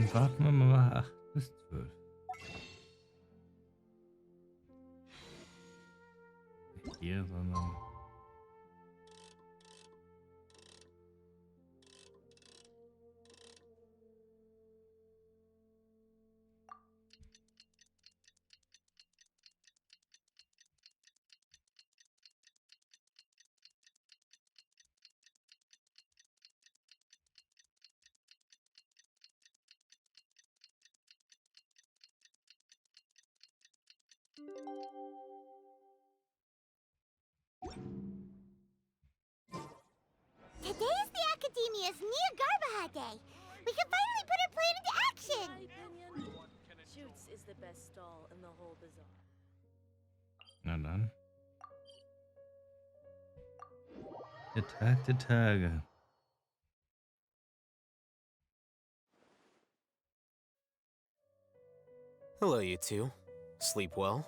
Dann warten wir mal 8 bis 12. Nicht hier, sondern... Today is the Academia's Inagarbha Day. We can finally put our plan into action. My opinion, Shoots is the best stall in the whole bazaar. Na dann. Der Tag der Tage. Hello, you two. Sleep well?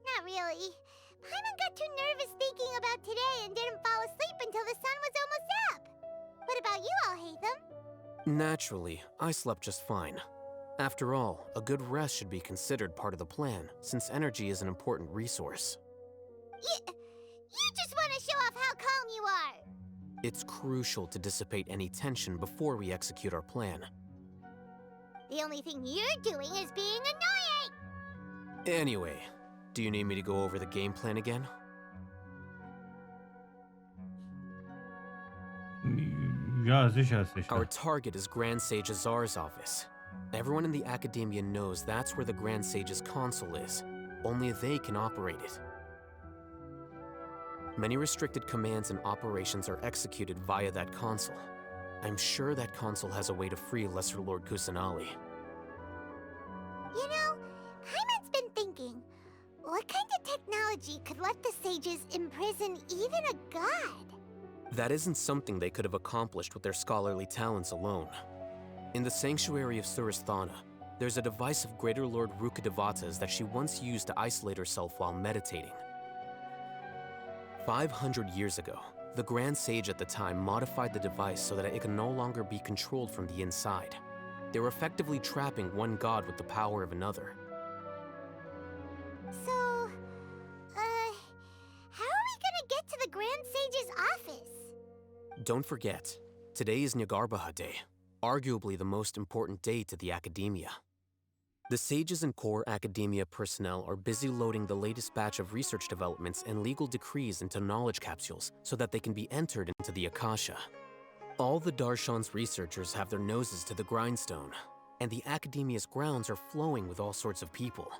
Not really. Paimon got too nervous thinking about today and didn't fall asleep until the sun was almost up. What about you, Alhaitham? Naturally, I slept just fine. After all, a good rest should be considered part of the plan, since energy is an important resource. You just want to show off how calm you are. It's crucial to dissipate any tension before we execute our plan. The only thing you're doing is being annoying. Anyway, do you need me to go over the game plan again? Ja, sicher, sicher. Our target is Grand Sage Azar's office. Everyone in the Academia knows that's where the Grand Sage's console is. Only they can operate it. Many restricted commands and operations are executed via that console. I'm sure that console has a way to free Lesser Lord Kusanali. You know, Paimon's been thinking, what kind of technology could let the sages imprison even a god? That isn't something they could have accomplished with their scholarly talents alone. In the sanctuary of Surasthana, there's a device of Greater Lord Rukadevata's that she once used to isolate herself while meditating. 500 years ago, the Grand Sage at the time modified the device so that it could no longer be controlled from the inside. They were effectively trapping one god with the power of another. So, how are we gonna get to the Grand Sage's office? Don't forget, today is Inagarbha Day, arguably the most important day to the Academia. The sages and core Academia personnel are busy loading the latest batch of research developments and legal decrees into knowledge capsules so that they can be entered into the Akasha. All the Darshan's researchers have their noses to the grindstone, and the Academia's grounds are flowing with all sorts of people.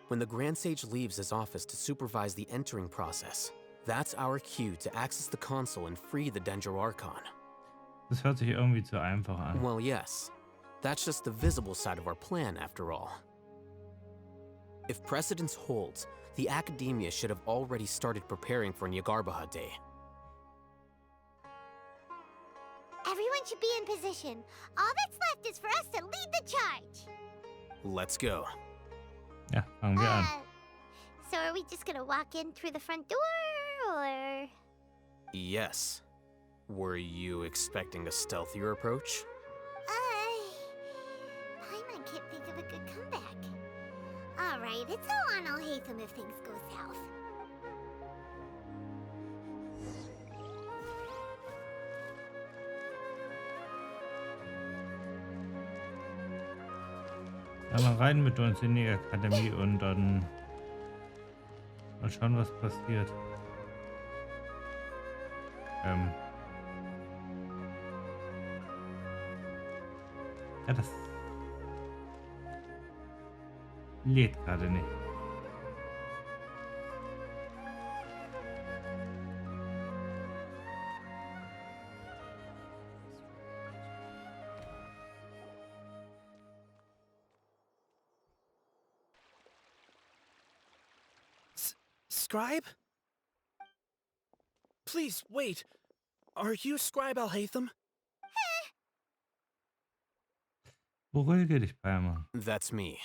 When the Grand Sage leaves his office to supervise the entering process, that's our cue to access the console and free the Dendro Archon. Das hört sich irgendwie zu einfach an. Well, yes. That's just the visible side of our plan, after all. If precedence holds, the Academia should have already started preparing for Inagarbha Day. Everyone should be in position. All that's left is for us to lead the charge. Let's go. Ja, fangen wir an. So are we just gonna walk in through the front door, or...? Yes. Were you expecting a stealthier approach? Paimon can't think of a good comeback. Alright, it's all on Alhaitham if things go south. Ja, mal rein mit uns in die Akademie und dann mal schauen, was passiert. Ja, das lädt gerade nicht. Scribe? Please, wait. Are you Scribe Alhaitham? Beruhige dich, Paimon. That's me.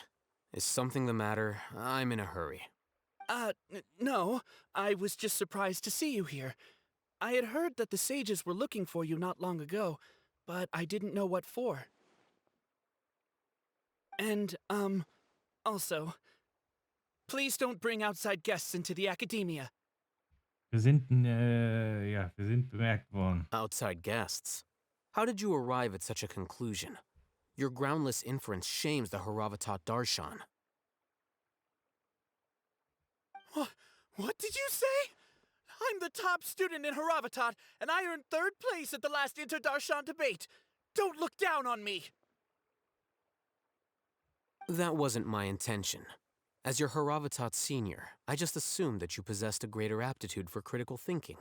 Is something the matter? I'm in a hurry. No. I was just surprised to see you here. I had heard that the sages were looking for you not long ago, but I didn't know what for. And, also, please don't bring outside guests into the academia. Wir sind, ja, wir sind bemerkt worden. Outside guests. How did you arrive at such a conclusion? Your groundless inference shames the Haravatat Darshan. What did you say? I'm the top student in Haravatat, and I earned 3rd place at the last Inter-Darshan debate. Don't look down on me! That wasn't my intention. As your Haravatat senior, I just assumed that you possessed a greater aptitude for critical thinking.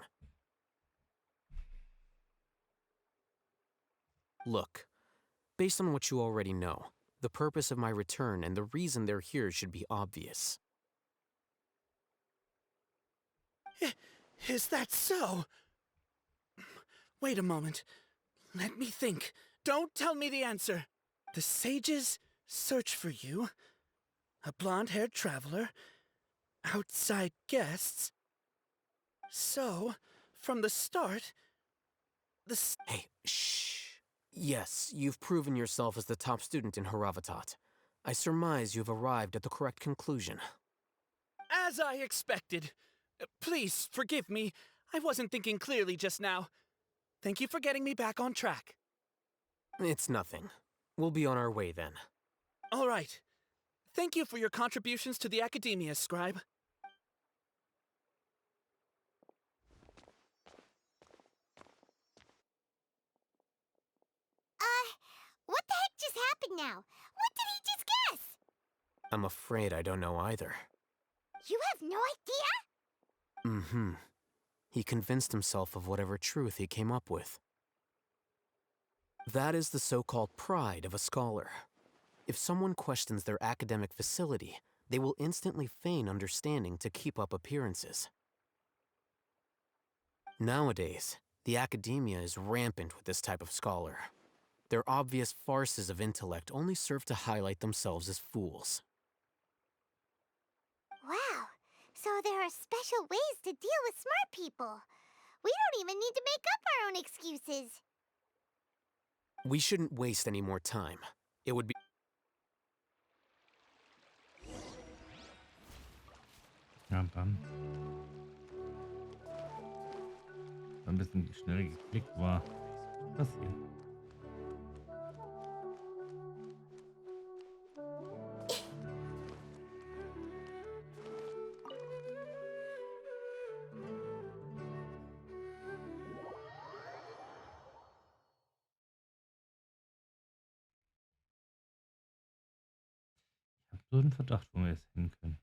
Look, based on what you already know, the purpose of my return and the reason they're here should be obvious. Is that so? Wait a moment. Let me think. Don't tell me the answer. The sages search for you. A blonde-haired traveler. Outside guests. So, from the start, Hey, shh. Yes, you've proven yourself as the top student in Haravatat. I surmise you've arrived at the correct conclusion. As I expected. Please, forgive me. I wasn't thinking clearly just now. Thank you for getting me back on track. It's nothing. We'll be on our way then. All right. Thank you for your contributions to the academia, Scribe. What the heck just happened now? What did he just guess? I'm afraid I don't know either. You have no idea? Mm-hmm. He convinced himself of whatever truth he came up with. That is the so-called pride of a scholar. If someone questions their academic facility, they will instantly feign understanding to keep up appearances. Nowadays, the academia is rampant with this type of scholar. Their obvious farces of intellect only serve to highlight themselves as fools. Wow. So there are special ways to deal with smart people. We don't even need to make up our own excuses. We shouldn't waste any more time. It would be... Ja, dann. Ein bisschen schnell geklickt war. Was hier? Ich habe so einen Verdacht, wo wir jetzt hin können.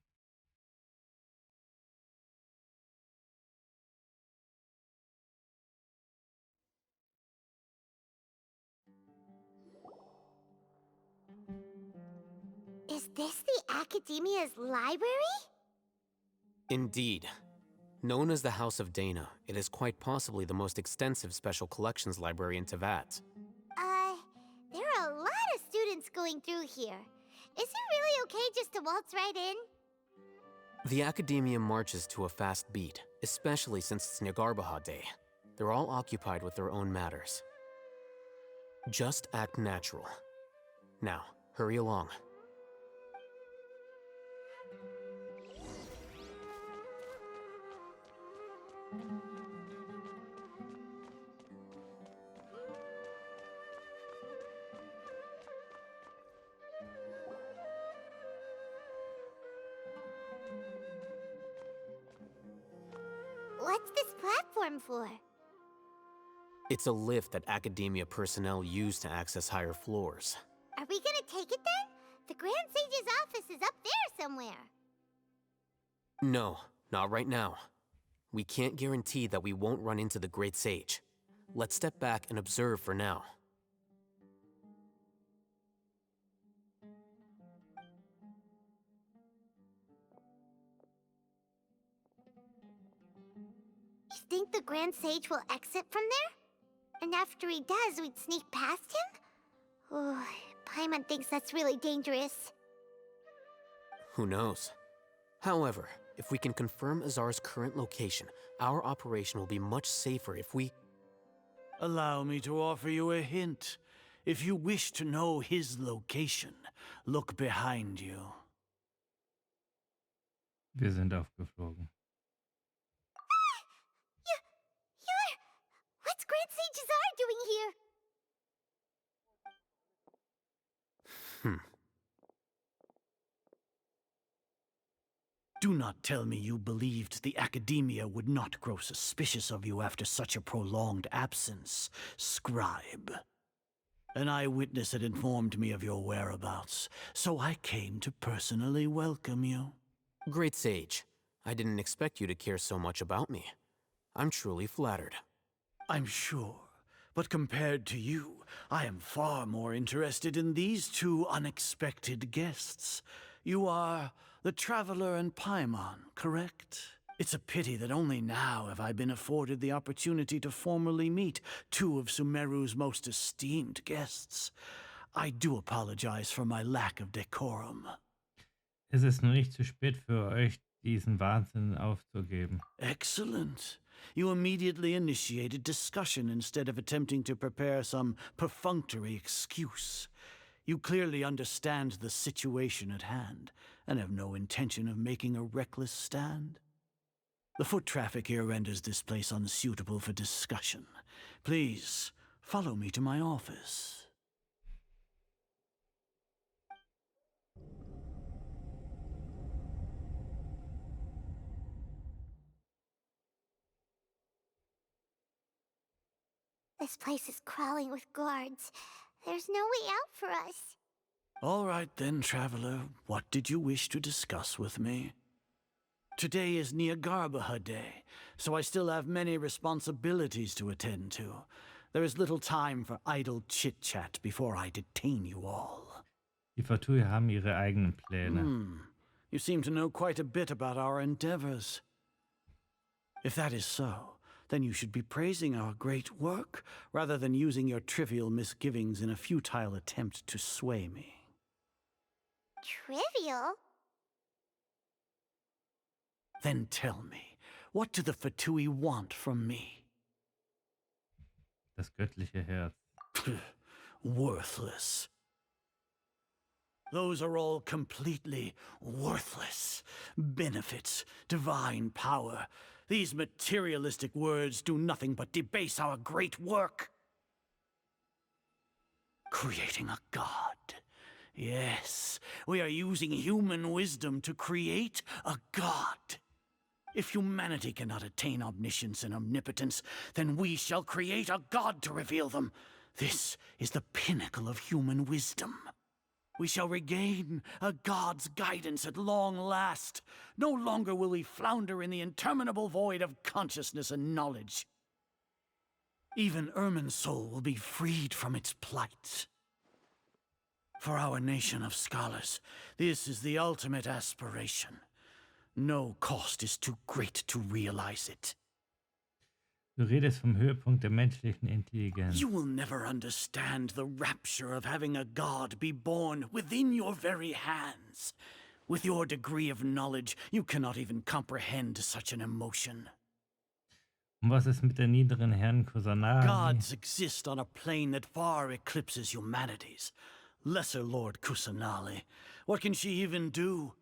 Is this the Academia's library? Indeed. Known as the House of Dana, it is quite possibly the most extensive special collections library in Teyvat. There are a lot of students going through here. Is it really okay just to waltz right in? The Academia marches to a fast beat, especially since it's Inagarbha Day. They're all occupied with their own matters. Just act natural. Now, hurry along. What's this platform for? It's a lift that Academia personnel use to access higher floors. Are we gonna take it then? The Grand Sage's office is up there somewhere. No, not right now. We can't guarantee that we won't run into the Great Sage. Let's step back and observe for now. You think the Grand Sage will exit from there? And after he does, we'd sneak past him? Oh, Paimon thinks that's really dangerous. Who knows? However, if we can confirm Azar's current location, our operation will be much safer if we... Allow me to offer you a hint. If you wish to know his location, Look behind you. Wir sind aufgeflogen. You're... What's Grand Sage Zar doing here? Do not tell me you believed the Academia would not grow suspicious of you after such a prolonged absence, scribe. An eyewitness had informed me of your whereabouts, so I came to personally welcome you. Great Sage, I didn't expect you to care so much about me. I'm truly flattered. I'm sure, but compared to you, I am far more interested in these two unexpected guests. You are the Traveler and Paimon, correct? It's a pity that only now have I been afforded the opportunity to formally meet two of Sumeru's most esteemed guests. I do apologize for my lack of decorum. Es ist noch nicht zu spät für euch, diesen Wahnsinn aufzugeben. Excellent. You immediately initiated discussion instead of attempting to prepare some perfunctory excuse. You clearly understand the situation at hand, and have no intention of making a reckless stand. The foot traffic here renders this place unsuitable for discussion. Please, follow me to my office. This place is crawling with guards. There's no way out for us. All right then, Traveler. What did you wish to discuss with me? Today is Inagarbha Day, so I still have many responsibilities to attend to. There is little time for idle chit-chat before I detain you all. Die Fortui haben ihre eigenen Pläne. You seem to know quite a bit about our endeavors. If that is so, then you should be praising our great work, rather than using your trivial misgivings in a futile attempt to sway me. Trivial? Then tell me, what do the Fatui want from me? Das göttliche Herz. Worthless. Those are all completely worthless. Benefits, divine power. These materialistic words do nothing but debase our great work. Creating a god. Yes, we are using human wisdom to create a god. If humanity cannot attain omniscience and omnipotence, then we shall create a god to reveal them. This is the pinnacle of human wisdom. We shall regain a god's guidance at long last. No longer will we flounder in the interminable void of consciousness and knowledge. Even Ermin's soul will be freed from its plight. For our nation of scholars, this is the ultimate aspiration. No cost is too great to realize it. Du redest vom Höhepunkt der menschlichen Intelligenz. You will never understand the rapture of having a god be born within your very hands. With your degree of knowledge, you cannot even comprehend such an emotion. Und was ist mit der niederen Herrn Kusanagi? Gods exist on a plane that far eclipses humanity's. Lesser Lord Kusanali, what can she even do?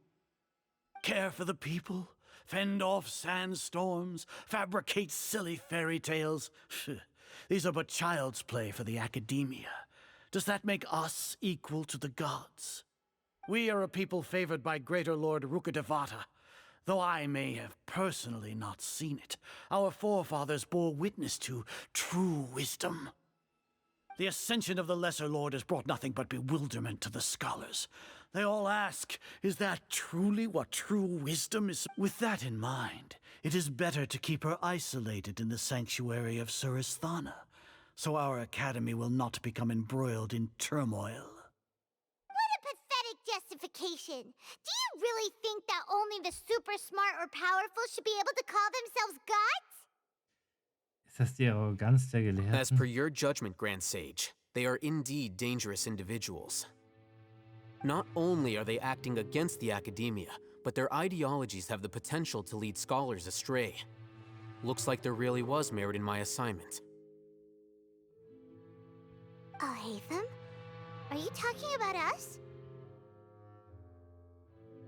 Care for the people? Fend off sandstorms? Fabricate silly fairy tales? These are but child's play for the Academia. Does that make us equal to the gods? We are a people favored by Greater Lord Rukkhadevata. Though I may have personally not seen it, our forefathers bore witness to true wisdom. The ascension of the Lesser Lord has brought nothing but bewilderment to the scholars. They all ask, is that truly what true wisdom is? With that in mind, it is better to keep her isolated in the sanctuary of Suristhana, so our academy will not become embroiled in turmoil. What a pathetic justification. Do you really think that only the super smart or powerful should be able to call themselves gods? Ist das die Arroganz der As per Gelehrten? your judgment, Grand Sage, they are indeed dangerous individuals. Not only are they acting against the Academia, but their ideologies have the potential to lead scholars astray. Looks like there really was merit in my assignment. Alhaitham? Are you talking about us?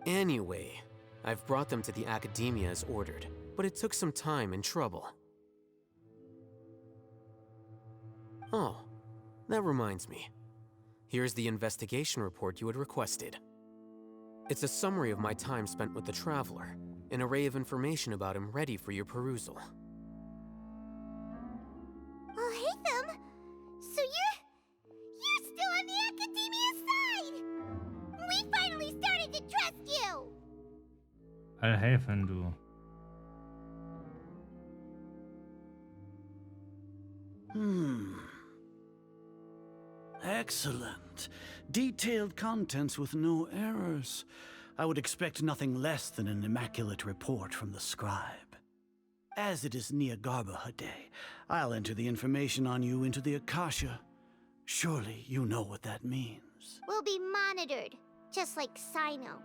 Anyway, I've brought them to the Academia as ordered, but it took some time and trouble. Oh, that reminds me. Here's the investigation report you had requested. It's a summary of my time spent with the Traveler, an array of information about him ready for your perusal. Oh, hey, them. So you're still on the Academia side. We finally started to trust you. I'll helfen, du. Excellent. Detailed contents with no errors. I would expect nothing less than an immaculate report from the scribe. As it is Inagarbha Day, I'll enter the information on you into the Akasha. Surely you know what that means. We'll be monitored, just like Sino.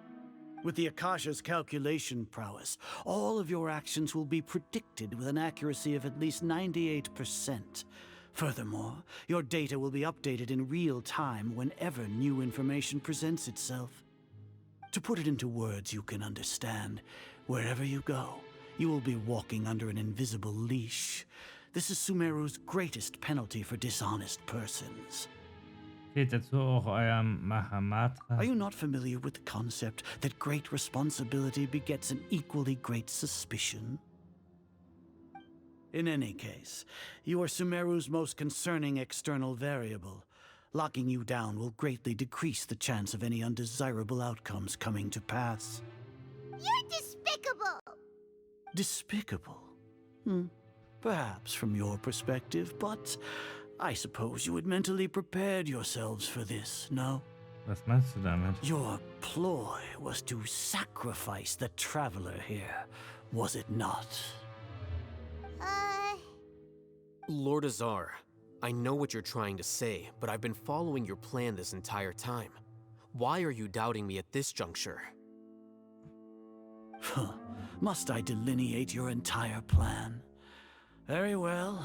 With the Akasha's calculation prowess, all of your actions will be predicted with an accuracy of at least 98%. Furthermore, your data will be updated in real time whenever new information presents itself. To put it into words you can understand, wherever you go, you will be walking under an invisible leash. This is Sumeru's greatest penalty for dishonest persons. Steht dazu auch euer Mahamatra? Are you not familiar with the concept that great responsibility begets an equally great suspicion? In any case, you are Sumeru's most concerning external variable. Locking you down will greatly decrease the chance of any undesirable outcomes coming to pass. You're despicable. Despicable? Perhaps from your perspective, but I suppose you had mentally prepared yourselves for this, no? Was meinst du damit? Your ploy was to sacrifice the Traveler here, was it not? Uh, Lord Azar, I know what you're trying to say, but I've been following your plan this entire time. Why are you doubting me at this juncture? Must I delineate your entire plan? Very well,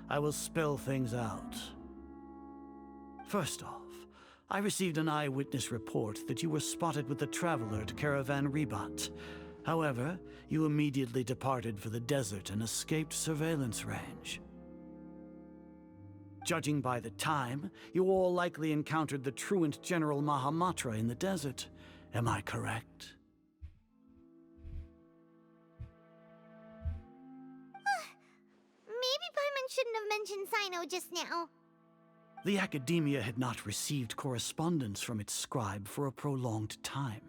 I will spell things out. First off, I received an eyewitness report that you were spotted with the Traveler at Caravan Ribat. However, you immediately departed for the desert and escaped surveillance range. Judging by the time, you all likely encountered the truant General Mahamatra in the desert. Am I correct? maybe Paimon shouldn't have mentioned Sino just now. The Academia had not received correspondence from its scribe for a prolonged time.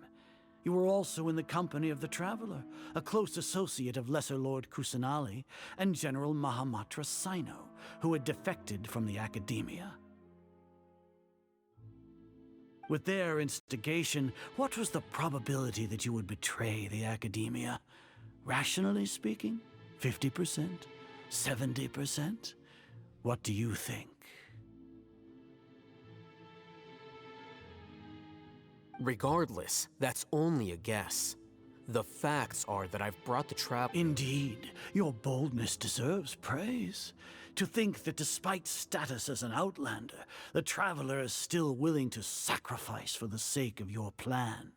You were also in the company of the Traveler, a close associate of Lesser Lord Kusanali and General Mahamatra Sino, who had defected from the Academia. With their instigation, what was the probability that you would betray the Academia? Rationally speaking, 50%? 70%? What do you think? Regardless, that's only a guess. The facts are that I've brought the trap. Indeed, your boldness deserves praise. To think that despite status as an outlander, the Traveler is still willing to sacrifice for the sake of your plan.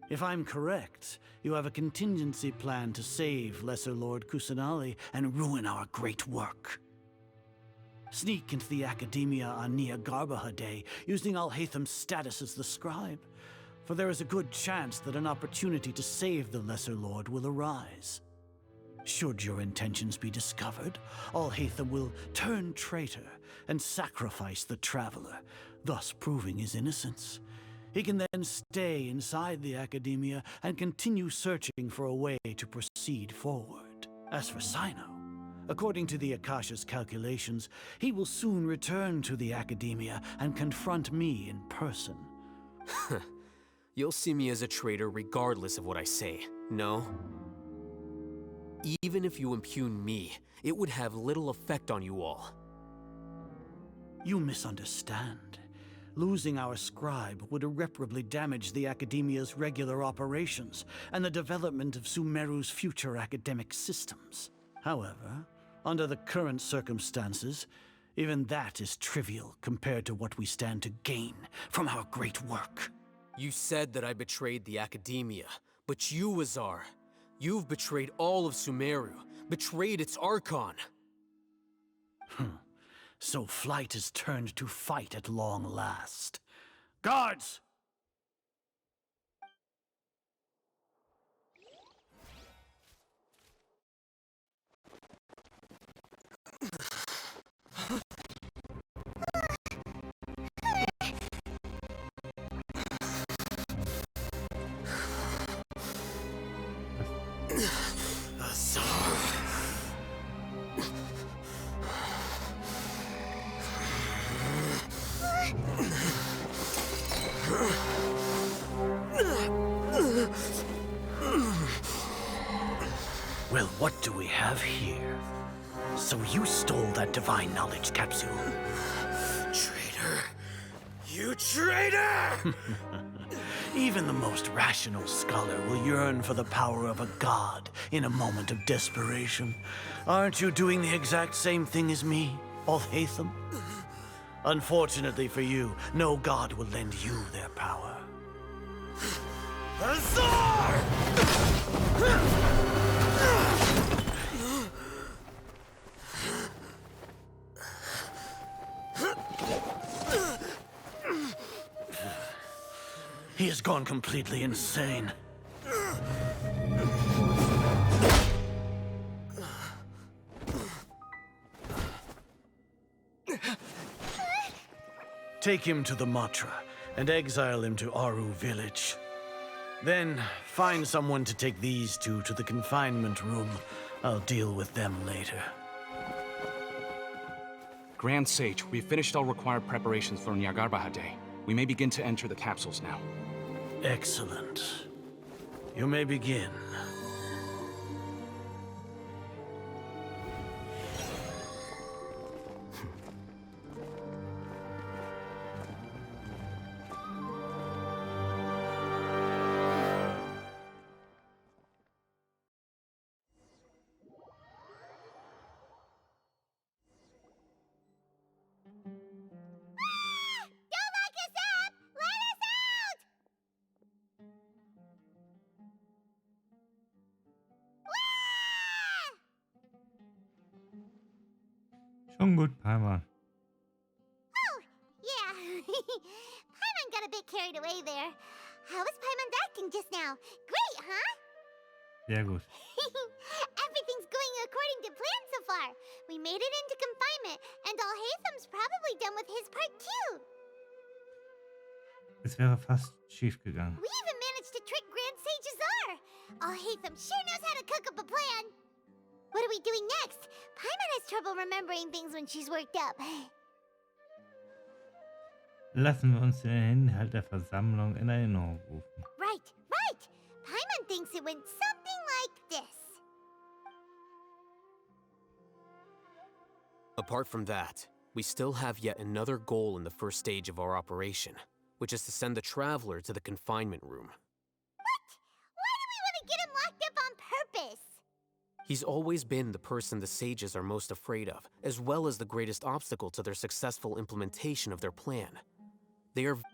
If I'm correct, you have a contingency plan to save Lesser Lord Kusanali and ruin our great work. Sneak into the Academia on Inagarbha Day, using Alhaitham's status as the scribe, for there is a good chance that an opportunity to save the Lesser Lord will arise. Should your intentions be discovered, Alhaitham will turn traitor and sacrifice the Traveler, thus proving his innocence. He can then stay inside the Academia and continue searching for a way to proceed forward. As for Sino, according to the Akasha's calculations, he will soon return to the Academia and confront me in person. You'll see me as a traitor regardless of what I say, no? Even if you impugn me, it would have little effect on you all. You misunderstand. Losing our scribe would irreparably damage the Academia's regular operations and the development of Sumeru's future academic systems. However, under the current circumstances, even that is trivial compared to what we stand to gain from our great work. You said that I betrayed the Academia, but you, Azar, you've betrayed all of Sumeru, betrayed its Archon. So flight is turned to fight at long last. Guards! Well, what do we have here? So you stole that divine knowledge capsule? Traitor! You traitor! Even the most rational scholar will yearn for the power of a god in a moment of desperation. Aren't you doing the exact same thing as me, Alhaitham? Unfortunately for you, no god will lend you their power. Azar! He has gone completely insane. Take him to the Matra and exile him to Aru village. Then find someone to take these two to the confinement room. I'll deal with them later. Grand Sage, we've finished all required preparations for Inagarbha Day. We may begin to enter the capsules now. Excellent. You may begin. Don't lock us up! Let us out! Schon gut, Palmer. Oh, yeah. Paimon got a bit carried away there. How was Paimon acting just now? Great, huh? Sehr gut. Everything's going according to plan so far. We made it into confinement, and Alhaitham's probably done with his part too. Es wäre fast schief gegangen. We even managed to trick Grand Sage Azar. Alhaitham sure knows how to cook up a plan. What are we doing next? Paimon has trouble remembering things when she's worked up. Lassen wir uns den Inhalt der Versammlung in Erinnerung rufen. Right, right. Paimon thinks it went something like this. Apart from that, we still have yet another goal in the first stage of our operation, which is to send the Traveler to the confinement room. What? Why do we want to get him locked up on purpose? He's always been the person the sages are most afraid of, as well as the greatest obstacle to their successful implementation of their plan.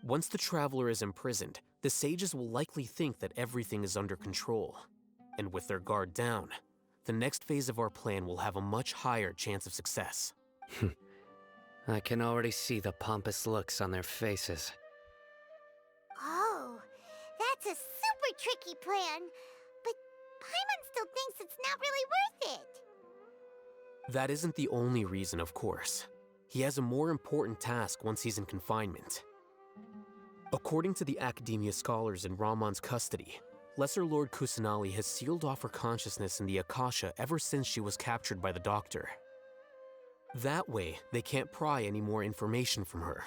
Once the Traveler is imprisoned, the sages will likely think that everything is under control. And with their guard down, the next phase of our plan will have a much higher chance of success. I can already see the pompous looks on their faces. Oh, that's a super tricky plan. But Paimon still thinks it's not really worth it. That isn't the only reason, of course. He has a more important task once he's in confinement. According to the Academia scholars in Ramon's custody, Lesser Lord Kusanali has sealed off her consciousness in the Akasha ever since she was captured by the Doctor. That way, they can't pry any more information from her.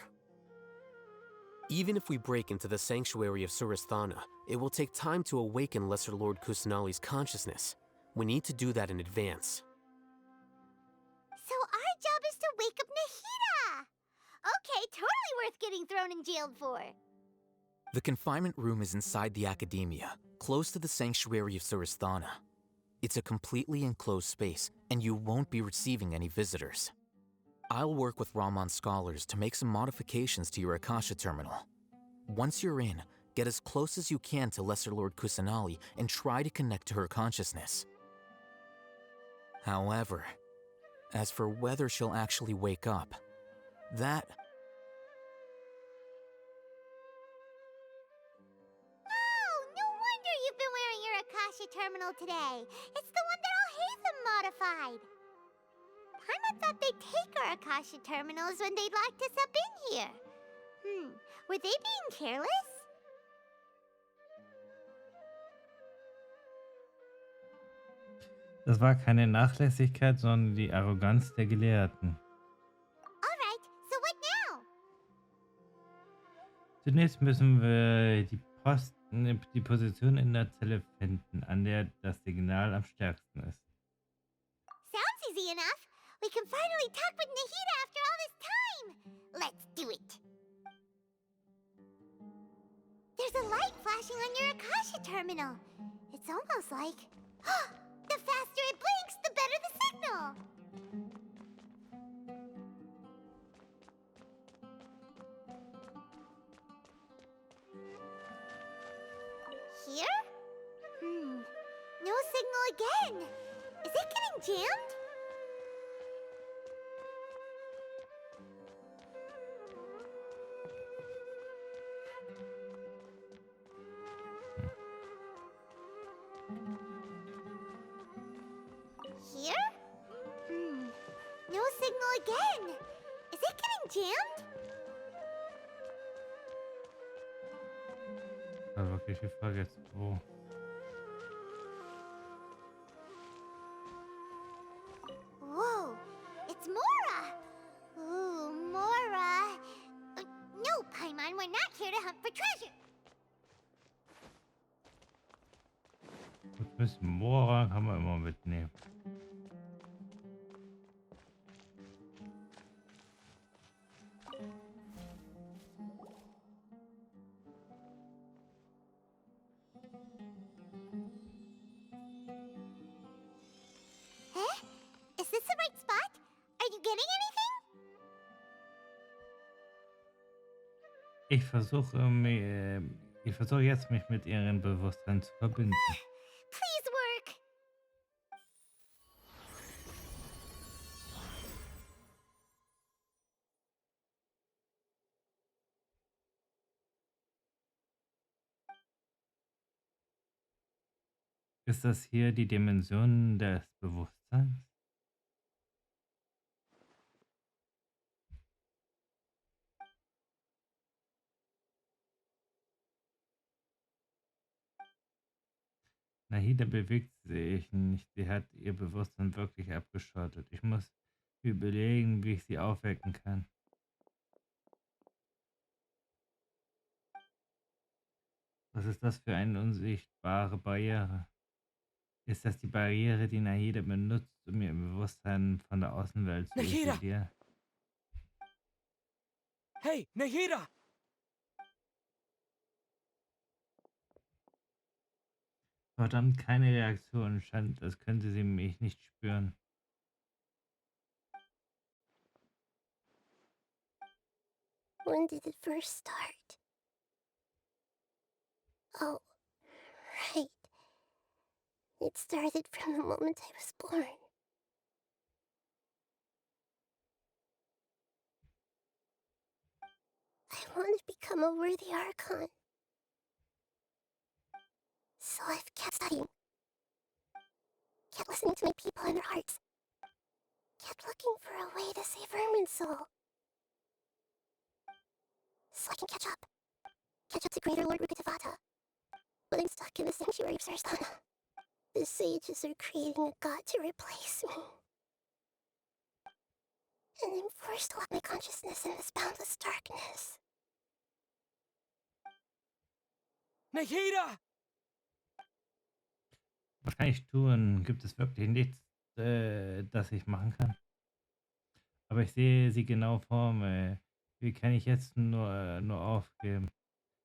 Even if we break into the sanctuary of Surasthana, it will take time to awaken Lesser Lord Kusanali's consciousness. We need to do that in advance. So our job is to wake up Nahida! Okay, totally worth getting thrown and jailed for. The confinement room is inside the Academia, close to the sanctuary of Surasthana. It's a completely enclosed space, and you won't be receiving any visitors. I'll work with Ramon's scholars to make some modifications to your Akasha terminal. Once you're in, Get as close as you can to Lesser Lord Kusanali and try to connect to her consciousness. However, as for whether she'll actually wake up, that... Oh, no wonder you've been wearing your Akasha terminal today. It's the one that Al-Haytham modified. Paimon thought they'd take our Akasha terminals when they'd locked us up in here. Were they being careless? Das war keine Nachlässigkeit, sondern die Arroganz der Gelehrten. Alright, so what now? Zunächst müssen wir die Position in der Zelle finden, an der das Signal am stärksten ist. Sounds easy enough. We can finally talk with Nahida after all this time. Let's do it. There's a light flashing on your Akasha terminal. It's almost like... the faster it blinks, the better the signal. Here? No signal again. Is it getting jammed? Here? No signal again. Is it getting jammed? Also wirklich die Frage jetzt, wo? Whoa, it's Mora! Ooh, Mora! No, Paimon, we're not here to hunt for treasure. Ein bisschen Mora kann man immer mitnehmen. Eh? Is this the right spot? Are you getting anything? Ich versuche jetzt, mich mit ihrem Bewusstsein zu verbinden. Please work. Ist das hier die Dimension des Bewusstseins? Nahida bewegt sich nicht. Sie hat ihr Bewusstsein wirklich abgeschottet. Ich muss überlegen, wie ich sie aufwecken kann. Was ist das für eine unsichtbare Barriere? Ist das die Barriere, die Nahida benutzt, um ihr Bewusstsein von der Außenwelt zu Nahida! isolieren? Hey, Nahida! Verdammt, keine Reaktion. Scheint, als könnte sie mich nicht spüren. When did it first start? Oh, right. It started from the moment I was born. I want to become a worthy Archon. So I've kept studying. Kept listening to my people and their hearts. Kept looking for a way to save Ermin's soul. So I can catch up. Catch up to Greater Lord Rukatavata. But I'm stuck in the sanctuary of Sarasthana. The sages are creating a god to replace me. And I'm forced to lock my consciousness in this boundless darkness. Nahida! Was kann ich tun? Gibt es wirklich nichts, das ich machen kann? Aber ich sehe sie genau vor mir. Wie kann ich jetzt nur aufgeben?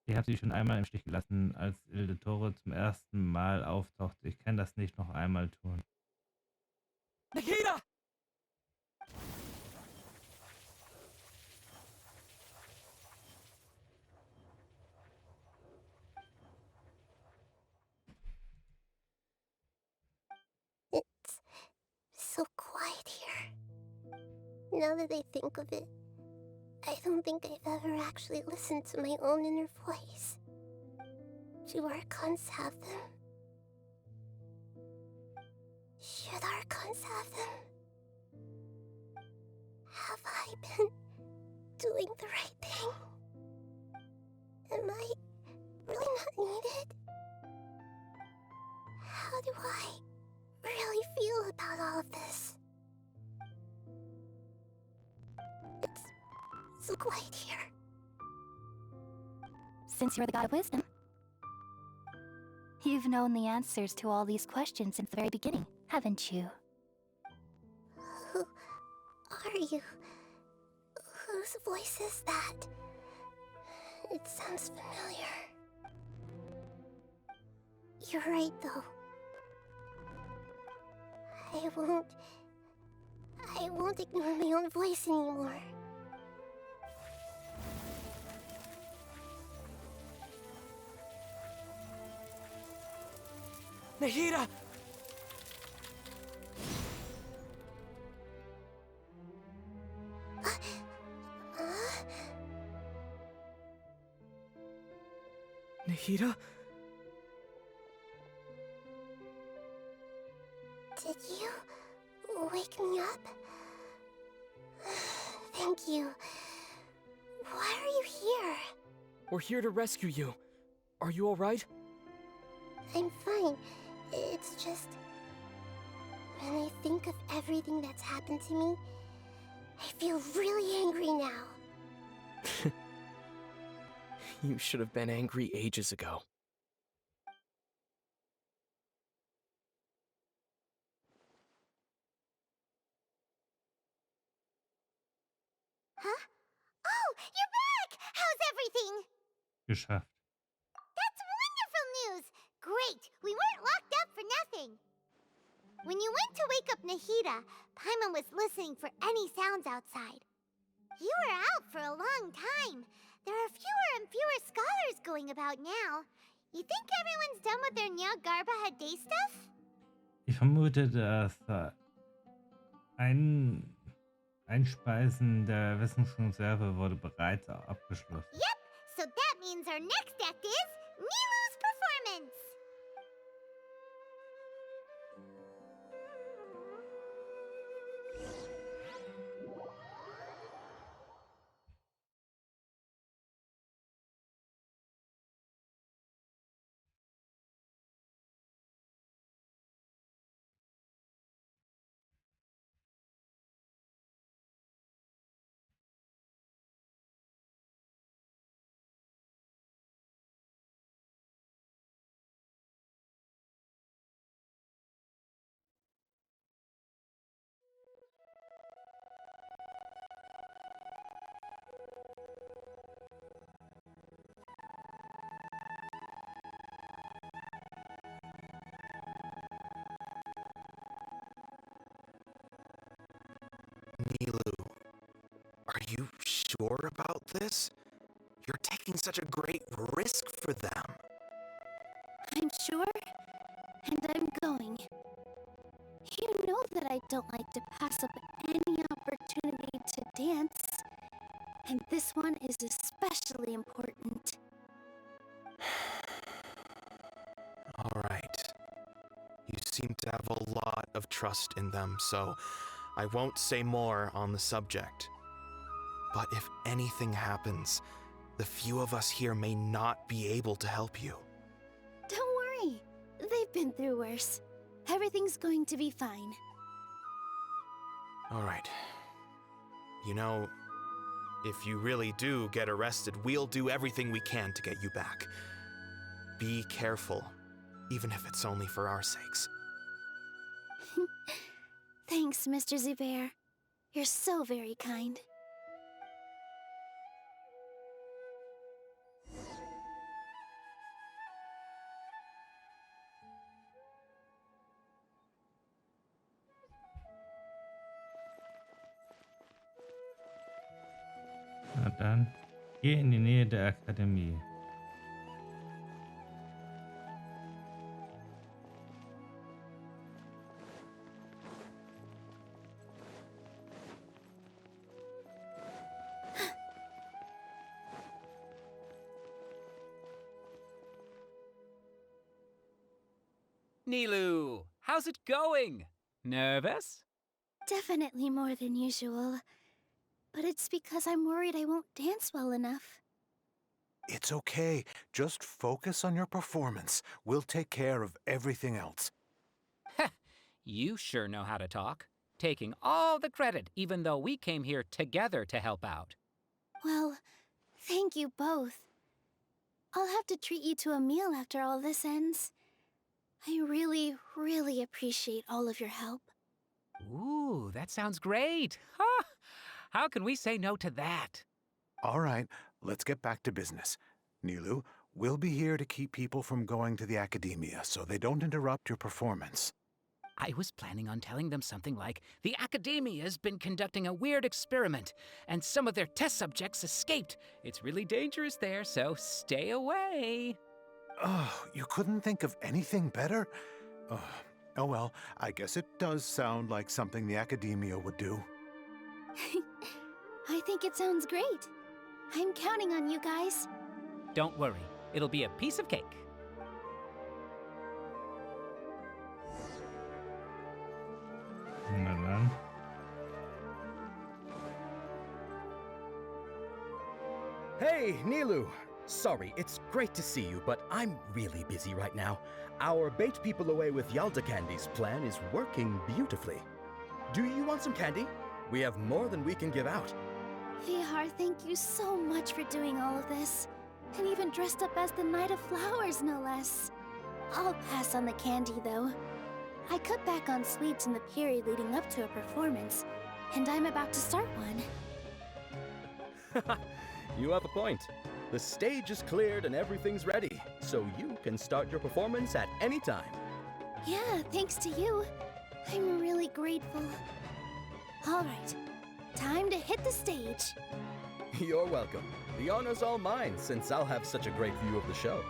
Ich habe sie schon einmal im Stich gelassen, als Il Toro zum ersten Mal auftaucht. Ich kann das nicht noch einmal tun. Nahida! Now that I think of it, I don't think I've ever actually listened to my own inner voice. Do archons have them? Should archons have them? Have I been doing the right thing? Am I really not needed? How do I really feel about all of this? It's so quiet here. Since you're the god of wisdom, you've known the answers to all these questions since the very beginning, haven't you? Who are you? Whose voice is that? It sounds familiar. You're right, though. I won't ignore my own voice anymore. Nahida! Nahida? Did you wake me up? Thank you. Why are you here? We're here to rescue you. Are you alright? I'm fine. It's just... when I think of everything that's happened to me, I feel really angry now. You should have been angry ages ago. Huh? Oh, you're back! How's everything? Geschafft. That's wonderful news! Great! We weren't locked up for nothing! When you went to wake up Nahida, Paimon was listening for any sounds outside. You were out for a long time. There are fewer and fewer scholars going about now. You think everyone's done with their Inagarbha day stuff? Ich vermute, dass Einspeisen der Wissenskonserve wurde bereits abgeschlossen. Yep, so that means our next act is Milu's performance! Milu, are you sure about this? You're taking such a great risk for them. I'm sure, and I'm going. You know that I don't like to pass up any opportunity to dance, and this one is especially important. All right. You seem to have a lot of trust in them, so I won't say more on the subject. But if anything happens, the few of us here may not be able to help you. Don't worry. They've been through worse. Everything's going to be fine. All right. You know, if you really do get arrested, we'll do everything we can to get you back. Be careful, even if it's only for our sakes. Thanks, Mr. Zubair. You're so very kind. Na dann, geh in die Nähe der Akademie. Nilu! How's it going? Nervous? Definitely more than usual. But it's because I'm worried I won't dance well enough. It's okay. Just focus on your performance. We'll take care of everything else. You sure know how to talk. Taking all the credit, even though we came here together to help out. Well, thank you both. I'll have to treat you to a meal after all this ends. I really, really appreciate all of your help. Ooh, that sounds great. Ha! How can we say no to that? All right, let's get back to business. Nilu, we'll be here to keep people from going to the academia so they don't interrupt your performance. I was planning on telling them something like, the Academia's been conducting a weird experiment, and some of their test subjects escaped. It's really dangerous there, so stay away. Oh, you couldn't think of anything better? Oh well, I guess it does sound like something the Academia would do. I think it sounds great. I'm counting on you guys. Don't worry, it'll be a piece of cake. Na dann. Hey, Nilu! Sorry, it's great to see you, but I'm really busy right now. Our Bait People Away with Yalda Candies plan is working beautifully. Do you want some candy? We have more than we can give out. Vihar, thank you so much for doing all of this. And even dressed up as the Knight of Flowers, no less. I'll pass on the candy, though. I cut back on sweets in the period leading up to a performance, and I'm about to start one. You have a point. The stage is cleared and everything's ready, so you can start your performance at any time. Yeah, thanks to you. I'm really grateful. All right, time to hit the stage. You're welcome. The honor's all mine, since I'll have such a great view of the show.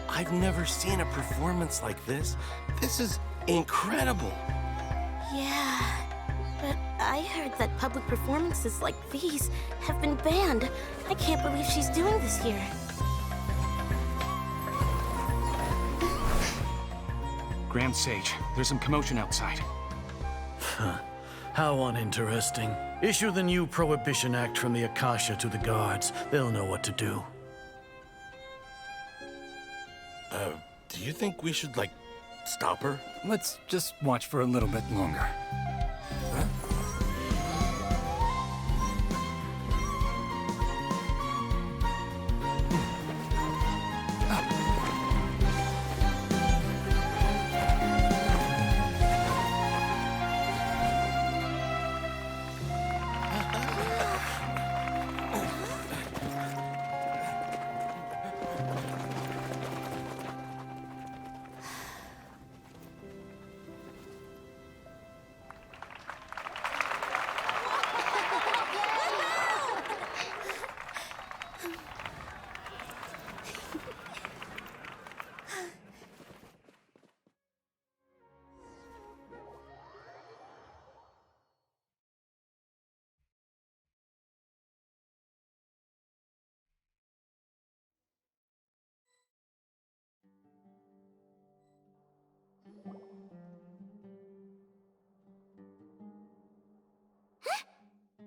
I've never seen a performance like this. This is incredible. Yeah, but I heard that public performances like these have been banned. I can't believe she's doing this here. Grand Sage, there's some commotion outside. How uninteresting. Issue the new Prohibition Act from the Akasha to the guards. They'll know what to do. Do you think we should, like, stop her? Let's just watch for a little bit longer.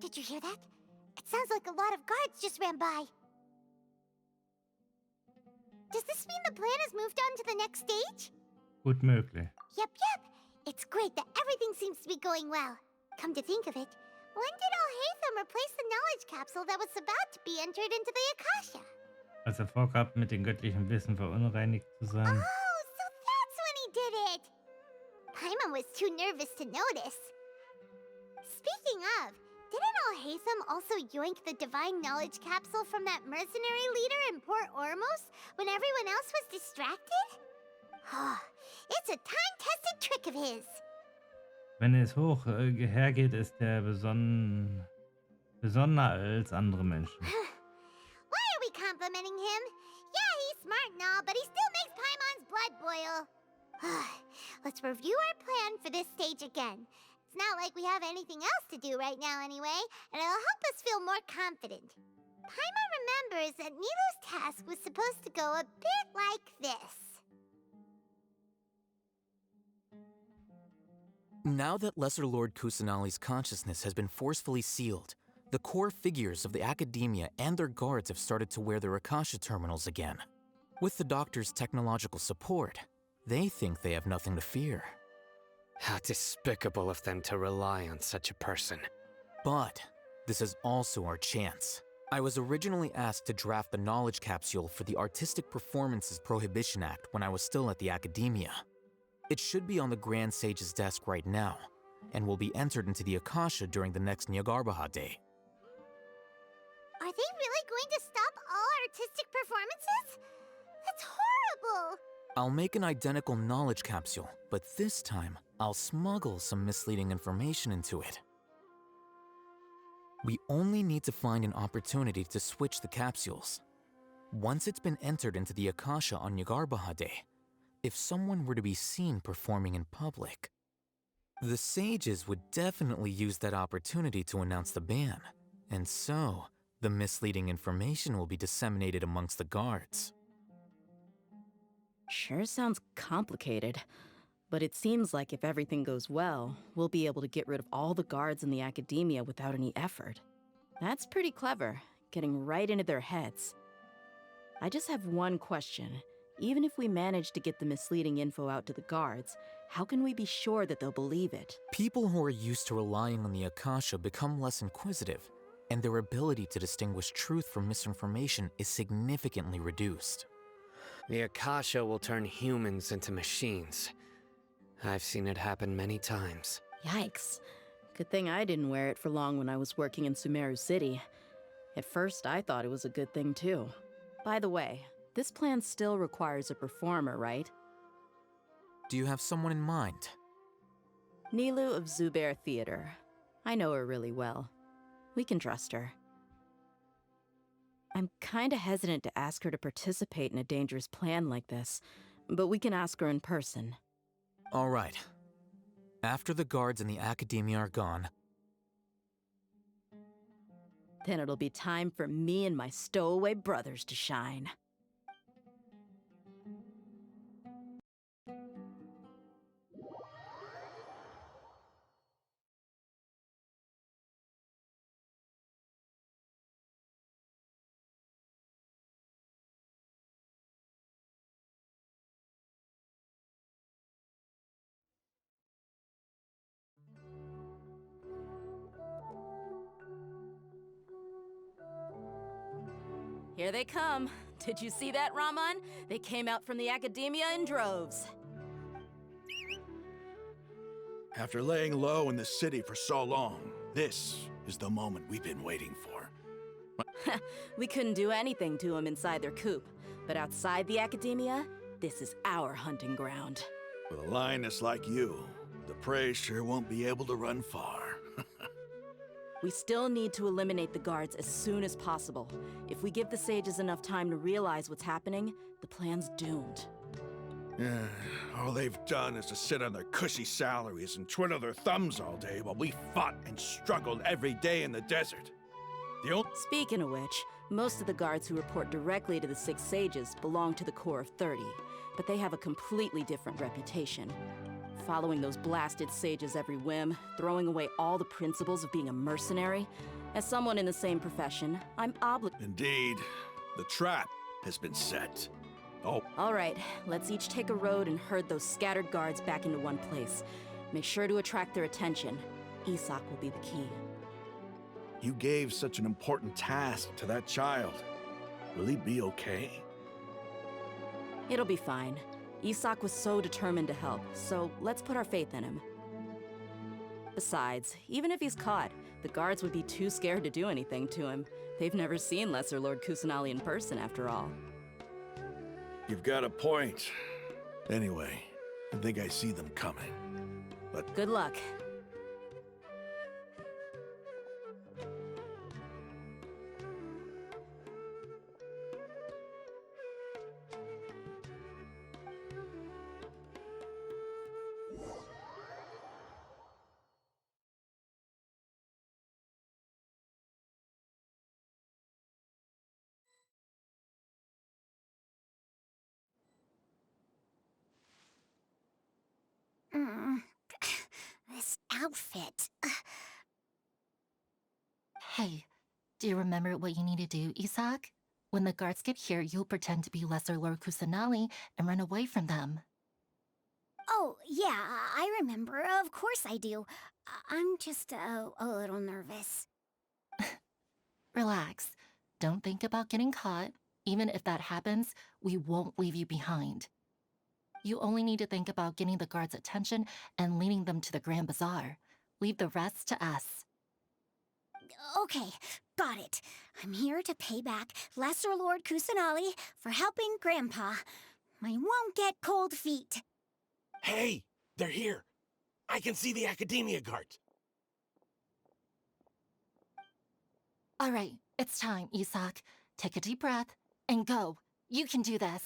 Did you hear that? It sounds like a lot of guards just ran by. Does this mean the plan has moved on to the next stage? Gut möglich. Yep. It's great that everything seems to be going well. Come to think of it, When did Alhaitham replace the knowledge capsule that was about to be entered into the Akasha? Als er vorgab, mit dem göttlichen Wissen verunreinigt zu sein. Oh, so that's when he did it! Paimon was too nervous to notice. Speaking of, didn't Alhaitham also yoink the divine knowledge capsule from that mercenary leader in Port Ormos when everyone else was distracted? Oh, it's a time-tested trick of his. Wenn es hoch hergeht, ist er besonnener als andere Menschen. Why are we complimenting him? Yeah, he's smart and all, but he still makes Paimon's blood boil. Let's review our plan for this stage again. It's not like we have anything else to do right now anyway, and it'll help us feel more confident. Paimon remembers that Nilu's task was supposed to go a bit like this. Now that Lesser Lord Kusanali's consciousness has been forcefully sealed, the core figures of the academia and their guards have started to wear their Akasha terminals again. With the doctor's technological support, they think they have nothing to fear. How despicable of them to rely on such a person. But this is also our chance. I was originally asked to draft the knowledge capsule for the Artistic Performances Prohibition Act when I was still at the academia. It should be on the Grand Sage's desk right now, and will be entered into the Akasha during the next Inagarbha day. Are they really going to stop all artistic performances? That's horrible! I'll make an identical knowledge capsule, but this time, I'll smuggle some misleading information into it. We only need to find an opportunity to switch the capsules. Once it's been entered into the Akasha on Inagarbha day, if someone were to be seen performing in public, the sages would definitely use that opportunity to announce the ban, and so the misleading information will be disseminated amongst the guards. Sure sounds complicated, but it seems like if everything goes well, we'll be able to get rid of all the guards in the academia without any effort. That's pretty clever, getting right into their heads. I just have one question. Even if we manage to get the misleading info out to the guards, how can we be sure that they'll believe it? People who are used to relying on the Akasha become less inquisitive, and their ability to distinguish truth from misinformation is significantly reduced. The Akasha will turn humans into machines. I've seen it happen many times. Yikes. Good thing I didn't wear it for long when I was working in Sumeru City. At first, I thought it was a good thing too. By the way, this plan still requires a performer, right? Do you have someone in mind? Nilu of Zubair Theater. I know her really well. We can trust her. I'm kinda hesitant to ask her to participate in a dangerous plan like this, but we can ask her in person. All right. After the guards in the academia are gone, then it'll be time for me and my stowaway brothers to shine. Here they come. Did you see that, Raman? They came out from the academia in droves. After laying low in the city for so long, this is the moment we've been waiting for. We couldn't do anything to them inside their coop, but outside the academia, this is our hunting ground. With a lioness like you, the prey sure won't be able to run far. We still need to eliminate the guards as soon as possible. If we give the sages enough time to realize what's happening, the plan's doomed. All they've done is to sit on their cushy salaries and twiddle their thumbs all day while we fought and struggled every day in the desert. Speaking of which, most of the guards who report directly to the Six Sages belong to the Corps of 30, but they have a completely different reputation. Following those blasted sages every whim, throwing away all the principles of being a mercenary. As someone in the same profession, I'm obligated. Indeed, the trap has been set. Oh. All right, let's each take a road and herd those scattered guards back into one place. Make sure to attract their attention. Isak will be the key. You gave such an important task to that child. Will he be okay? It'll be fine. Isak was so determined to help, so let's put our faith in him. Besides, even if he's caught, the guards would be too scared to do anything to him. They've never seen Lesser Lord Kusanali in person, after all. You've got a point. Anyway, I think I see them coming. But good luck. This outfit. Hey, do you remember what you need to do, Isak? When the guards get here, you'll pretend to be Lesser Lord Kusanali and run away from them. Oh, yeah, I remember. Of course I do. I'm just a little nervous. Relax. Don't think about getting caught. Even if that happens, we won't leave you behind. You only need to think about getting the guards' attention and leading them to the Grand Bazaar. Leave the rest to us. Okay, got it. I'm here to pay back Lesser Lord Kusanali for helping Grandpa. I won't get cold feet. Hey, they're here. I can see the Academia guards. All right, it's time, Isak. Take a deep breath and go. You can do this.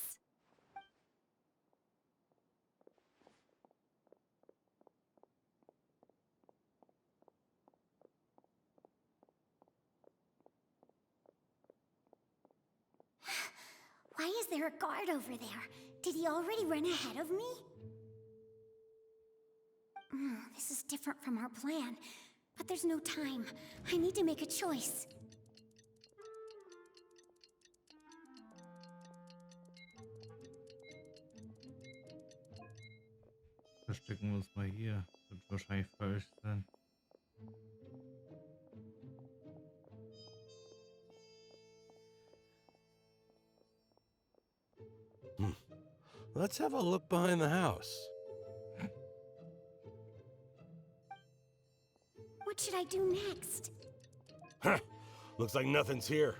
Why is there a guard over there? Did he already run ahead of me? This is different from our plan, but there's no time. I need to make a choice. Verstecken wir uns mal hier. Wird wahrscheinlich falsch sein. Let's have a look behind the house. What should I do next? Huh. Looks like nothing's here.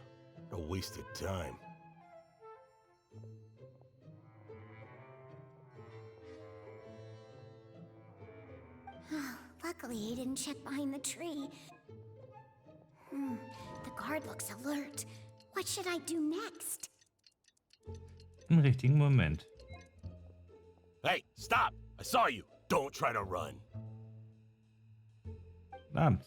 A waste of time. Luckily, he didn't check behind the tree. The guard looks alert. What should I do next? Im richtigen Moment. Hey, stop! I saw you. Don't try to run. Abend.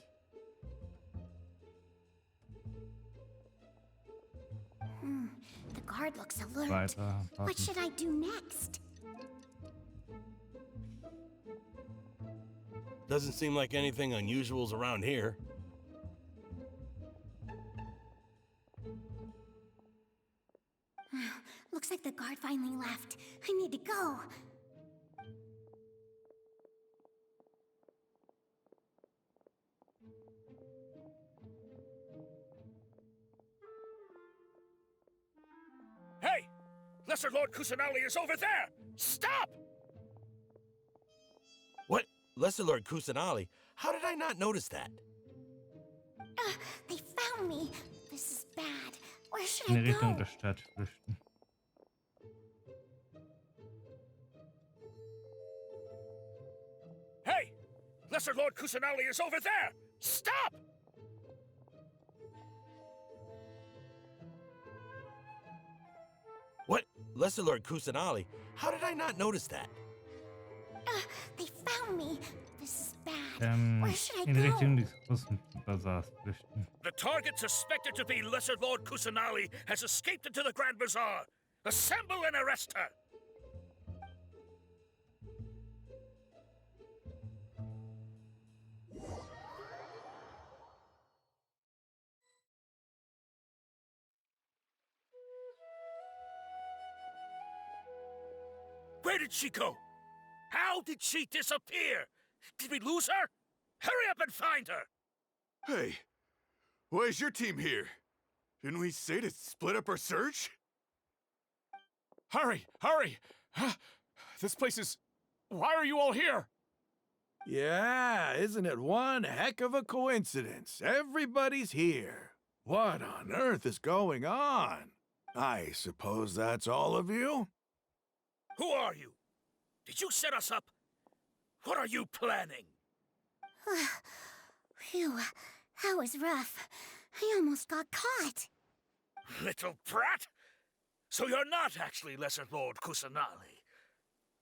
The guard looks alert. Weiter. What should I do next? Doesn't seem like anything unusual's around here. Looks like the guard finally left. I need to go. Hey! Lesser Lord Kusanali is over there! Stop! What? Lesser Lord Kusanali? How did I not notice that? They found me. This is bad. Where should In I die Richtung go? der Stadt flüchten. Hey! Lesser Lord Kusanali is over there! Stop! What? Lesser Lord Kusanali? How did I not notice that? They found me. This is bad. Where should I In go? Richtung des großen Bazars flüchten. The target suspected to be Lesser Lord Kusanali has escaped into the Grand Bazaar. Assemble and arrest her! Where did she go? How did she disappear? Did we lose her? Hurry up and find her! Hey, Why is your team here? Didn't we say to split up our search? Hurry! Hurry! This place is... Why are you all here? Yeah, isn't it one heck of a coincidence? Everybody's here. What on earth is going on? I suppose that's all of you? Who are you? Did you set us up? What are you planning? Phew, that was rough. I almost got caught. Little brat! So you're not actually Lesser Lord Kusanali.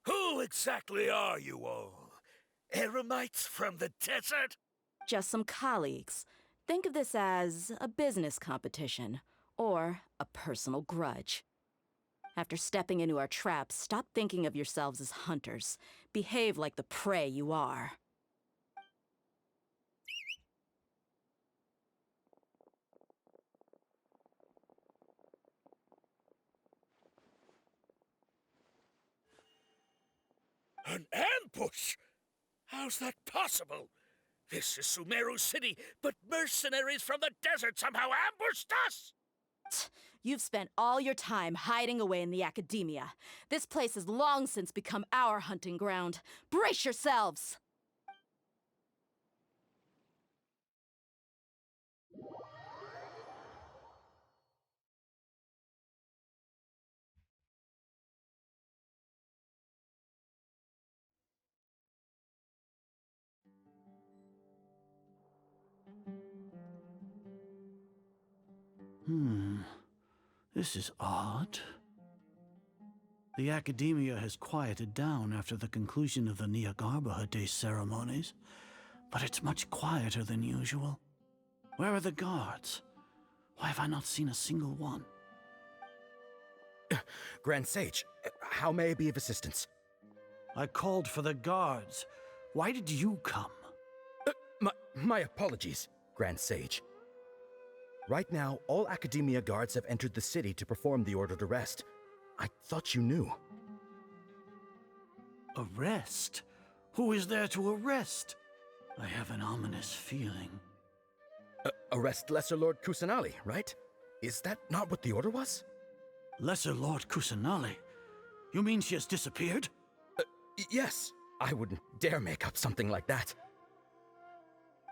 Who exactly are you all? Eremites from the desert? Just some colleagues. Think of this as a business competition, or a personal grudge. After stepping into our traps, stop thinking of yourselves as hunters. Behave like the prey you are. An ambush? How's that possible? This is Sumeru City, but mercenaries from the desert somehow ambushed us! You've spent all your time hiding away in the academia. This place has long since become our hunting ground. Brace yourselves! This is odd. The academia has quieted down after the conclusion of the Inagarbha Day ceremonies, but it's much quieter than usual. Where are the guards? Why have I not seen a single one? Grand Sage, how may I be of assistance? I called for the guards. Why did you come? My apologies, Grand Sage. Right now, all Academia guards have entered the city to perform the ordered arrest. I thought you knew. Arrest? Who is there to arrest? I have an ominous feeling. Arrest Lesser Lord Kusanali, right? Is that not what the order was? Lesser Lord Kusanali? You mean she has disappeared? Yes. I wouldn't dare make up something like that.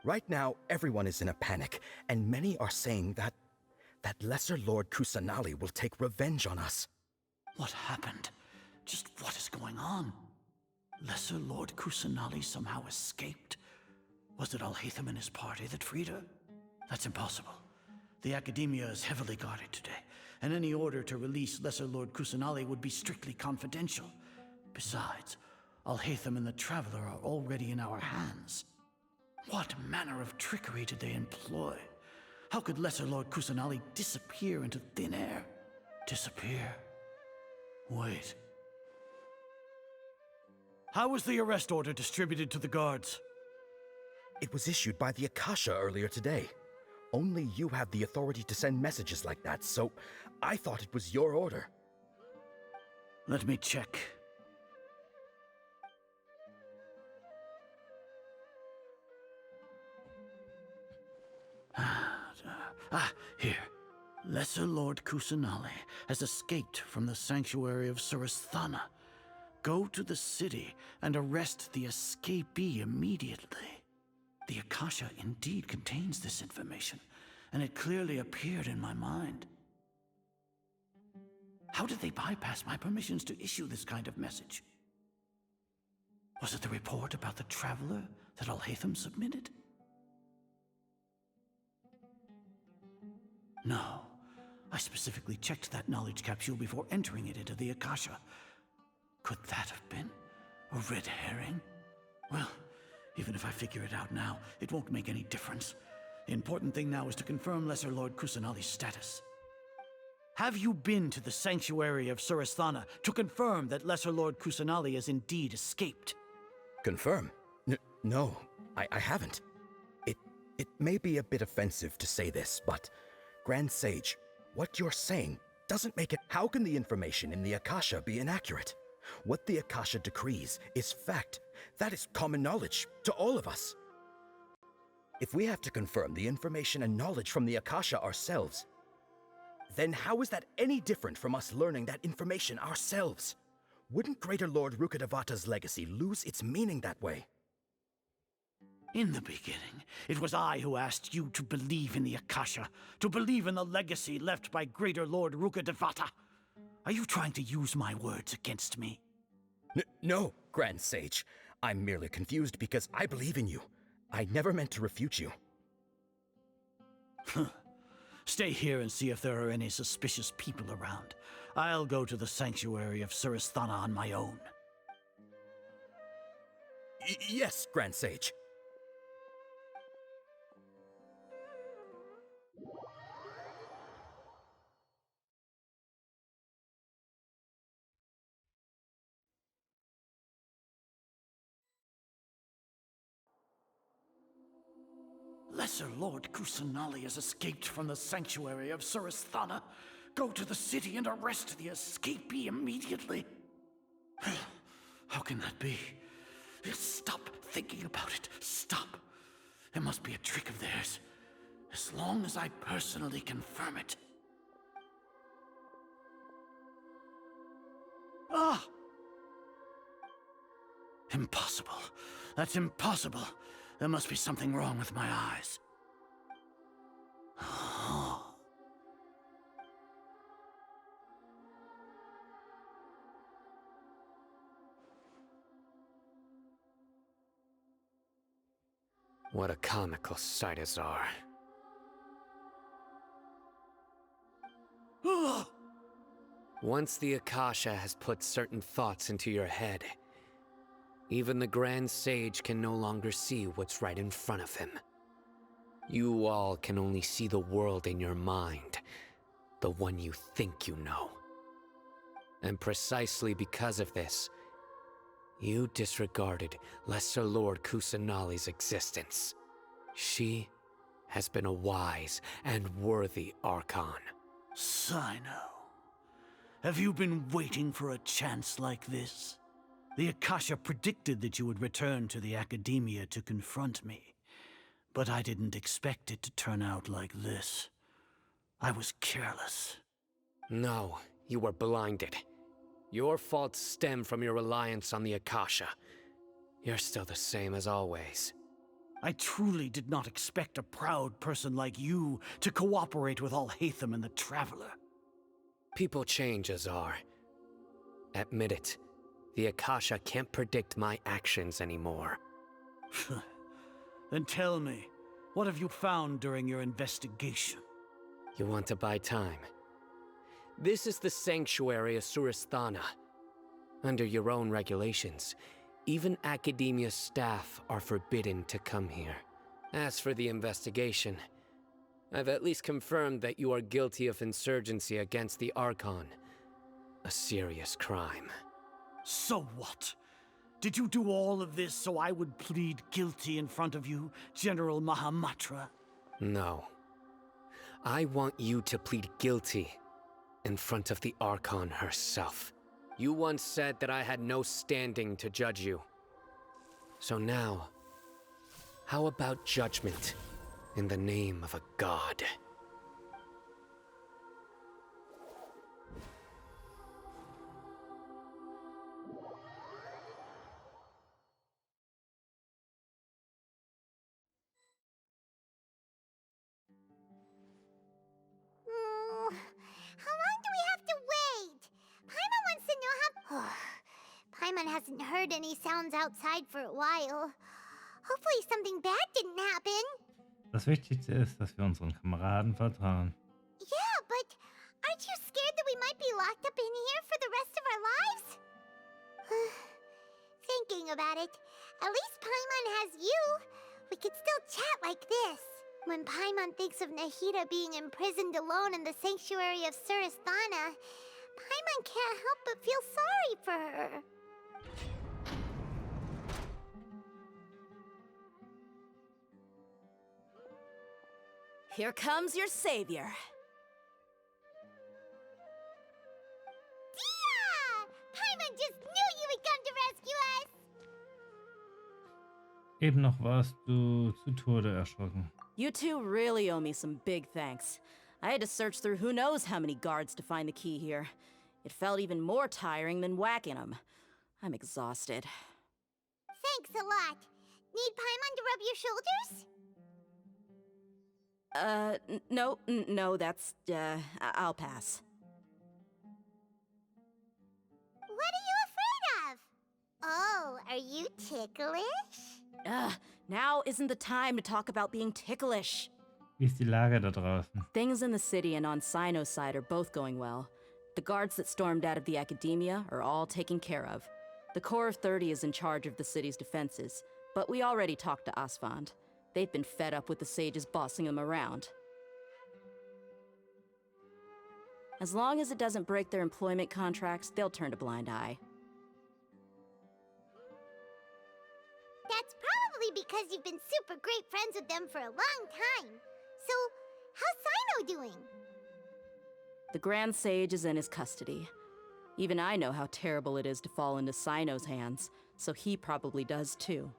Right now, everyone is in a panic, and many are saying that Lesser Lord Kusanali will take revenge on us. What happened? Just what is going on? Lesser Lord Kusanali somehow escaped? Was it Alhaitham and his party that freed her? That's impossible. The Academia is heavily guarded today, and any order to release Lesser Lord Kusanali would be strictly confidential. Besides, Alhaitham and the Traveler are already in our hands. What manner of trickery did they employ? How could Lesser Lord Kusanali disappear into thin air? Disappear? Wait. How was the arrest order distributed to the guards? It was issued by the Akasha earlier today. Only you have the authority to send messages like that, so I thought it was your order. Let me check. Here. Lesser Lord Kusanali has escaped from the sanctuary of Surasthana. Go to the city and arrest the escapee immediately. The Akasha indeed contains this information, and it clearly appeared in my mind. How did they bypass my permissions to issue this kind of message? Was it the report about the Traveler that Alhaitham submitted? No. I specifically checked that knowledge capsule before entering it into the Akasha. Could that have been a red herring? Well, even if I figure it out now, it won't make any difference. The important thing now is to confirm Lesser Lord Kusanali's status. Have you been to the sanctuary of Surasthana to confirm that Lesser Lord Kusanali has indeed escaped? Confirm? No, I haven't. It may be a bit offensive to say this, but Grand Sage, what you're saying doesn't make it... How can the information in the Akasha be inaccurate? What the Akasha decrees is fact. That is common knowledge to all of us. If we have to confirm the information and knowledge from the Akasha ourselves, then how is that any different from us learning that information ourselves? Wouldn't Greater Lord Rukkhadevata's legacy lose its meaning that way? In the beginning, it was I who asked you to believe in the Akasha, to believe in the legacy left by Greater Lord Rukkhadevata. Are you trying to use my words against me? No, Grand Sage. I'm merely confused because I believe in you. I never meant to refute you. Stay here and see if there are any suspicious people around. I'll go to the sanctuary of Suristhana on my own. Yes, Grand Sage. Lesser Lord Kusanali has escaped from the sanctuary of Suristhana. Go to the city and arrest the escapee immediately. How can that be? Stop thinking about it. Stop. It must be a trick of theirs. As long as I personally confirm it. Ah! Impossible. That's impossible. There must be something wrong with my eyes. What a comical sight is our. Once the Akasha has put certain thoughts into your head, even the Grand Sage can no longer see what's right in front of him. You all can only see the world in your mind, the one you think you know. And precisely because of this, you disregarded Lesser Lord Kusanali's existence. She has been a wise and worthy Archon. Sino, have you been waiting for a chance like this? The Akasha predicted that you would return to the Academia to confront me. But I didn't expect it to turn out like this. I was careless. No, you were blinded. Your faults stem from your reliance on the Akasha. You're still the same as always. I truly did not expect a proud person like you to cooperate with Alhaitham and the Traveler. People change, Azar. Admit it. The Akasha can't predict my actions anymore. Then tell me, what have you found during your investigation? You want to buy time? This is the sanctuary of Suristhana. Under your own regulations, even Academia staff are forbidden to come here. As for the investigation, I've at least confirmed that you are guilty of insurgency against the Archon. A serious crime. So what? Did you do all of this so I would plead guilty in front of you, General Mahamatra? No. I want you to plead guilty in front of the Archon herself. You once said that I had no standing to judge you. So now, how about judgment in the name of a god? How long do we have to wait? Paimon wants to know how... Paimon hasn't heard any sounds outside for a while. Hopefully something bad didn't happen. Das Wichtigste ist, dass wir unseren Kameraden vertrauen. Yeah, but aren't you scared that we might be locked up in here for the rest of our lives? Thinking about it, at least Paimon has you. We could still chat like this. When Paimon thinks of Nahida being imprisoned alone in the sanctuary of Suristhana, Paimon can't help but feel sorry for her. Here comes your savior. Dia! Paimon just knew you would come to rescue us! Eben noch warst du zu Tode erschrocken. You two really owe me some big thanks. I had to search through who knows how many guards to find the key here. It felt even more tiring than whacking them. I'm exhausted. Thanks a lot. Need Paimon to rub your shoulders? No, that's, I'll pass. What are you afraid of? Oh, are you ticklish? Now isn't the time to talk about being ticklish. Wie ist die Lage da draußen? Things in the city and on Sino's side are both going well. The guards that stormed out of the academia are all taken care of. The Corps of 30 is in charge of the city's defenses, but we already talked to Asfand. They've been fed up with the sages bossing them around. As long as it doesn't break their employment contracts, they'll turn a blind eye. That's probably because you've been super great friends with them for a long time. So, how's Sino doing? The Grand Sage is in his custody. Even I know how terrible it is to fall into Sino's hands, so he probably does too.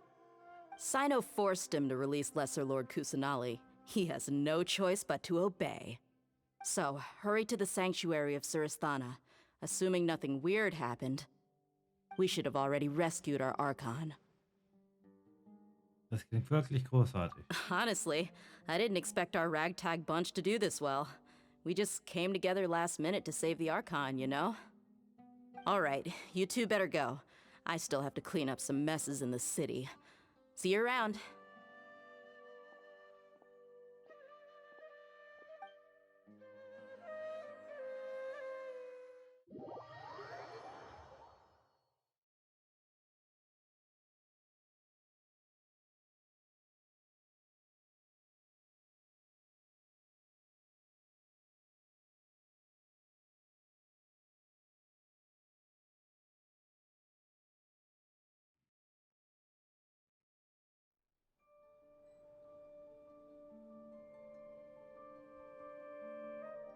Sino forced him to release Lesser Lord Kusanali. He has no choice but to obey. So, hurry to the sanctuary of Suristhana. Assuming nothing weird happened, we should have already rescued our Archon. Das klingt wirklich großartig. Honestly, I didn't expect our ragtag bunch to do this well. We just came together last minute to save the Archon, you know? Alright, you two better go. I still have to clean up some messes in the city. See you around.